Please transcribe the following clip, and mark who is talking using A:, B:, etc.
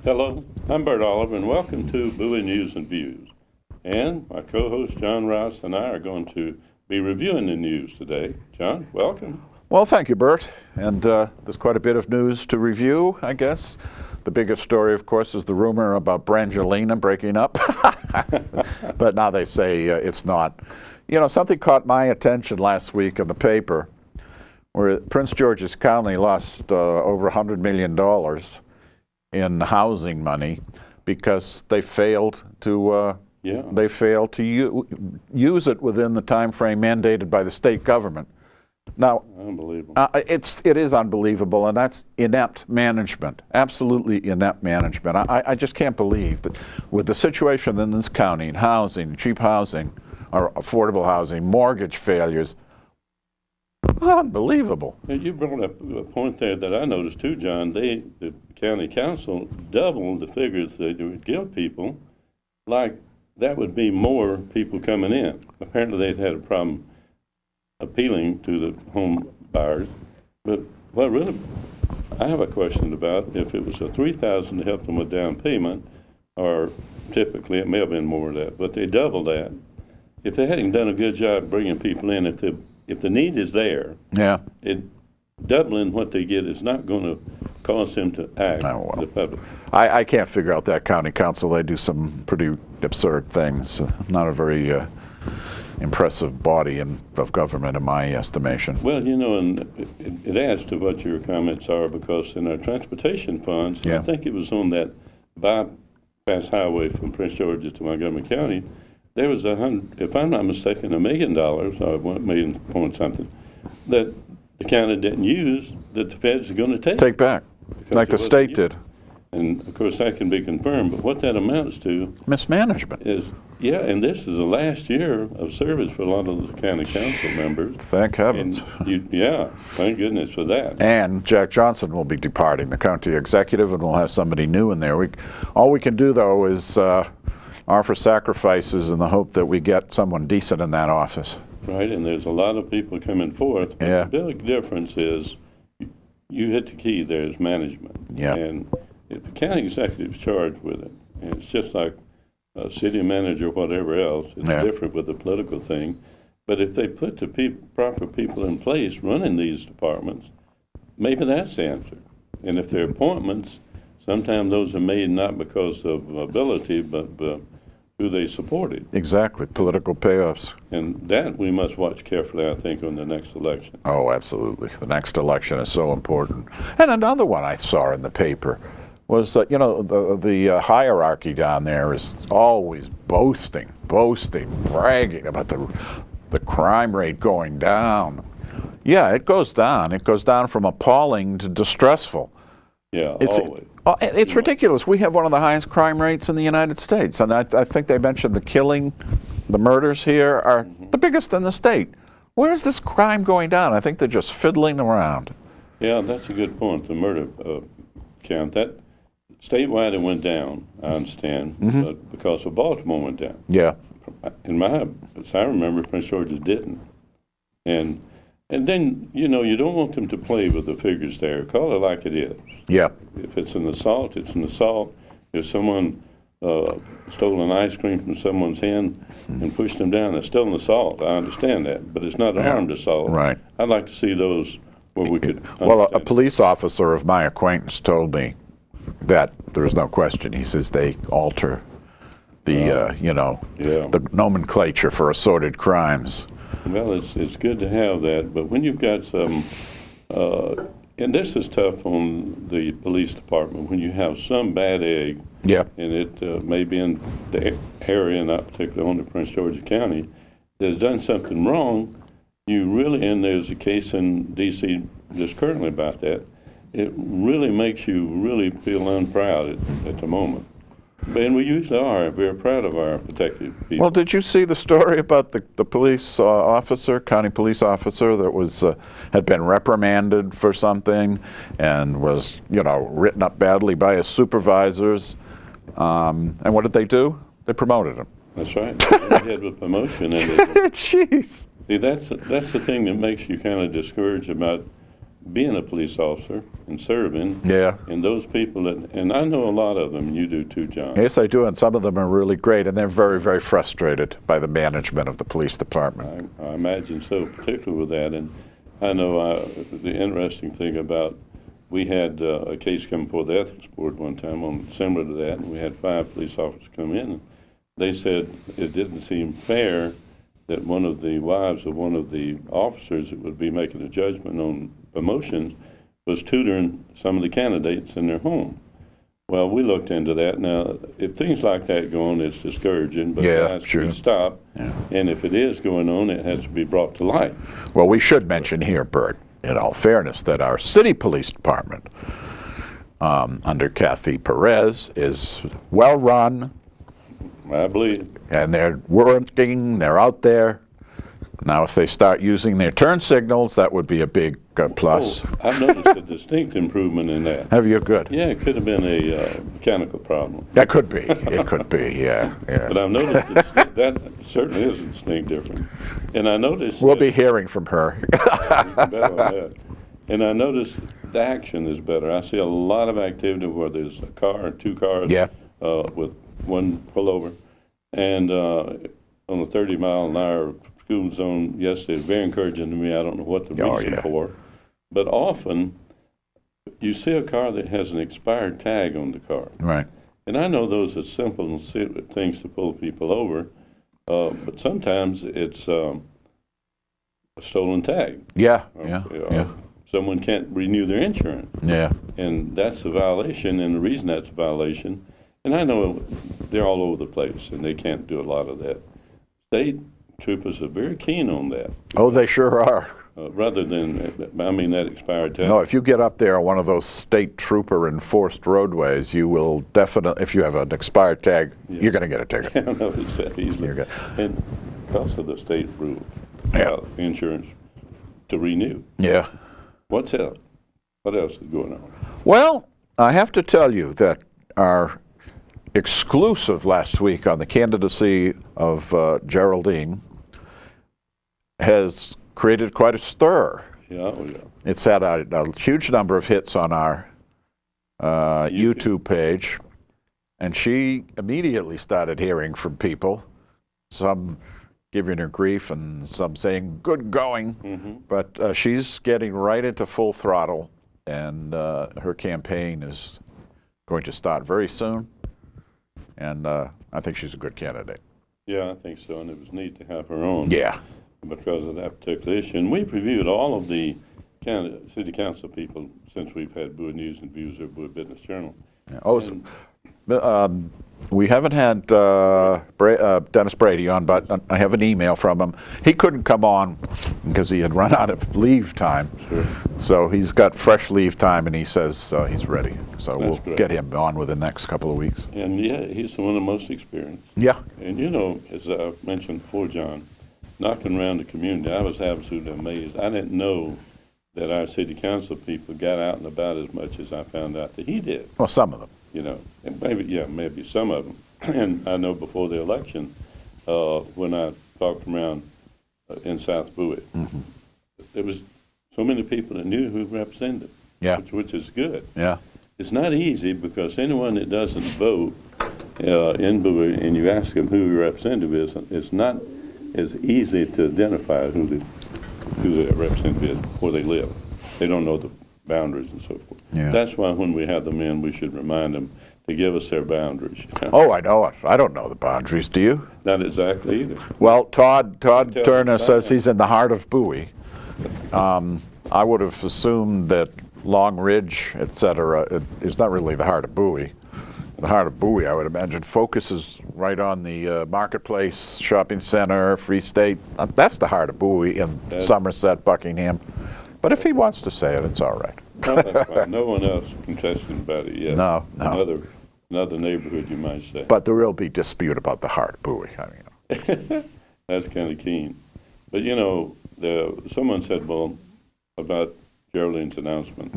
A: Hello, I'm Bert Oliver, and welcome to Bowie News and Views. And my co-host John Rouse and I are going to be reviewing the news today. John, welcome.
B: Well, thank you, Bert. And there's quite a bit of news to review, I guess. The biggest story, of course, is the rumor about Brangelina breaking up. But now they say it's not. You know, something caught my attention last week in the paper where Prince George's County lost over $100 million in housing money because they failed to use it within the time frame mandated by the state government. Now,
A: unbelievable.
B: It is unbelievable, and that's inept management, absolutely inept management. I just can't believe that with the situation in this county, housing, cheap housing, or affordable housing, mortgage failures, unbelievable.
A: You brought up a point there that I noticed too, John. The county council doubled the figures they would give people, like that would be more people coming in. Apparently they'd had a problem appealing to the home buyers. But what really I have a question about, if it was a $3,000 to help them with down payment, or typically it may have been more of that, but they doubled that. If they hadn't done a good job bringing people in, if the need is there, doubling what they get is not going to cause them to act.
B: Oh, well.
A: The public.
B: I can't figure out that county council. They do some pretty absurd things. Not a very impressive body of government in my estimation.
A: Well, you know, and it adds to what your comments are, because in our transportation funds, I think it was on that bypass highway from Prince George's to Montgomery County, there was if I'm not mistaken, $1 million, or $1 million point something, that the county didn't use, that the feds are going to take
B: back, like the state did.
A: And of course that can be confirmed, but what that amounts to
B: mismanagement
A: is, and this is the last year of service for a lot of the county council members.
B: Thank heavens.
A: Thank goodness for that.
B: And Jack Johnson will be departing the county executive, and we'll have somebody new in there. All we can do, though, is offer sacrifices in the hope that we get someone decent in that office.
A: Right, and there's a lot of people coming forth. But the big difference is you hit the key there is management.
B: Yeah.
A: And if the county executive is charged with it, and it's just like a city manager or whatever else, it's different with the political thing. But if they put the proper people in place running these departments, maybe that's the answer. And if they're appointments, sometimes those are made not because of ability, but who they supported.
B: Exactly, political payoffs.
A: And that we must watch carefully, I think, on the next election.
B: Oh, absolutely. The next election is so important. And another one I saw in the paper was, the hierarchy down there is always boasting, bragging about the crime rate going down. Yeah, it goes down. It goes down from appalling to distressful.
A: Yeah, always.
B: It's ridiculous. We have one of the highest crime rates in the United States, and I think they mentioned the murders here are the biggest in the state. Where is this crime going down? I think they're just fiddling around.
A: Yeah, that's a good point, the murder count. That statewide it went down, I understand, but because of Baltimore went down.
B: Yeah.
A: As I remember, Prince George's didn't. And then, you don't want them to play with the figures there. Call it like it is.
B: Yeah.
A: If it's an assault, it's an assault. If someone stole an ice cream from someone's hand and pushed them down, it's still an assault. I understand that. But it's not an armed assault.
B: Right.
A: I'd like to see those where we could
B: Well, a police officer of my acquaintance told me that there's no question. He says they alter the nomenclature for assorted crimes.
A: Well, it's good to have that, but when you've got some, and this is tough on the police department, when you have some bad egg, and it may be in the area, not particularly on the Prince George's County, that's done something wrong, and there's a case in D.C. just currently about that, it really makes you really feel unproud at the moment. And we usually are very proud of our protected people.
B: Well, did you see the story about the police officer, county police officer, that had been reprimanded for something and was, written up badly by his supervisors? And what did they do? They promoted him.
A: That's right. They had a promotion. And
B: Jeez.
A: See, that's the thing that makes you kind of discouraged about being a police officer and serving.
B: Yeah.
A: And those people that, and I know a lot of them, you do too, John.
B: Yes, I do, and some of them are really great, and they're very, very frustrated by the management of the police department.
A: I imagine so, particularly with that. And I know the interesting thing about, we had a case come before the ethics board one time on similar to that, and we had 5 police officers come in. And they said it didn't seem fair that one of the wives of one of the officers that would be making a judgment on promotions was tutoring some of the candidates in their home. Well, we looked into that. Now, if things like that go on, it's discouraging, but it has to be stopped. Yeah. And if it is going on, it has to be brought to light.
B: Well, we should mention here, Bert, in all fairness, that our city police department under Kathy Perez is well run.
A: I believe.
B: And they're working, they're out there. Now, if they start using their turn signals, that would be a big plus.
A: Oh, I've noticed a distinct improvement in that.
B: Have you? Good.
A: Yeah, it could have been a mechanical problem.
B: That could be. It could be, yeah.
A: But I've noticed that certainly is a distinct difference. And I noticed...
B: We'll be hearing from her.
A: Better on that. And I noticed the action is better. I see a lot of activity where there's a car or 2 cars with one pullover. And on a 30-mile-an-hour school zone yesterday, it's very encouraging to me. I don't know what the reason for. But often, you see a car that has an expired tag on the car.
B: Right.
A: And I know those are simple things to pull people over, but sometimes it's a stolen tag.
B: Yeah,
A: Someone can't renew their insurance.
B: Yeah.
A: And that's a violation, and the reason that's a violation, and I know they're all over the place, and they can't do a lot of that. State troopers are very keen on that.
B: Oh, they sure are.
A: Rather than, that expired tag.
B: No, if you get up there on one of those state trooper enforced roadways, you will definitely, if you have an expired tag, you're going to get a ticket.
A: I noticed that easily. And also the state rules about insurance to renew.
B: Yeah.
A: What's else? What else is going on?
B: Well, I have to tell you that our exclusive last week on the candidacy of Geraldine has created quite a stir.
A: Yeah.
B: It's had a huge number of hits on our YouTube page, and she immediately started hearing from people, some giving her grief and some saying good going, but she's getting right into full throttle, and her campaign is going to start very soon, and I think she's a good candidate.
A: Yeah, I think so, and it was neat to have her on.
B: Yeah.
A: Because of that particular issue. And we've reviewed all of the city council people since we've had Bowie News and Views or Bowie Business Journal.
B: Yeah. Oh, we haven't had Dennis Brady on, but I have an email from him. He couldn't come on because he had run out of leave time.
A: Sure.
B: So he's got fresh leave time, and he says he's ready. So
A: That's
B: we'll get him on within the next couple of weeks.
A: And he's one of the most experienced.
B: Yeah.
A: And as I mentioned before, John, knocking around the community, I was absolutely amazed. I didn't know that our city council people got out and about as much as I found out that he did.
B: Well, some of them.
A: And maybe some of them. And I know before the election, when I talked around in South Bowie, there was so many people that knew who represented, which is good.
B: Yeah.
A: It's not easy because anyone that doesn't vote in Bowie and you ask them who your representative is, it's not as easy to identify who the representative is, where they live. They don't know the boundaries and so forth.
B: Yeah.
A: That's why when we have them in, we should remind them to give us their boundaries.
B: Oh, I know it. I don't know the boundaries. Do you?
A: Not exactly either.
B: Well, Todd Turner says he's in the heart of Bowie. I would have assumed that Long Ridge, etc., is not really the heart of Bowie. The heart of Bowie, I would imagine, focuses right on the Marketplace, Shopping Center, Free State. That's the heart of Bowie in Somerset, Buckingham. But if he wants to say it, it's all right.
A: No, that's fine. No one else contesting about it yet.
B: No.
A: Another neighborhood, you might say.
B: But there will be dispute about the heart of Bowie.
A: That's kind of keen. But someone said, well, about Geraldine's announcement.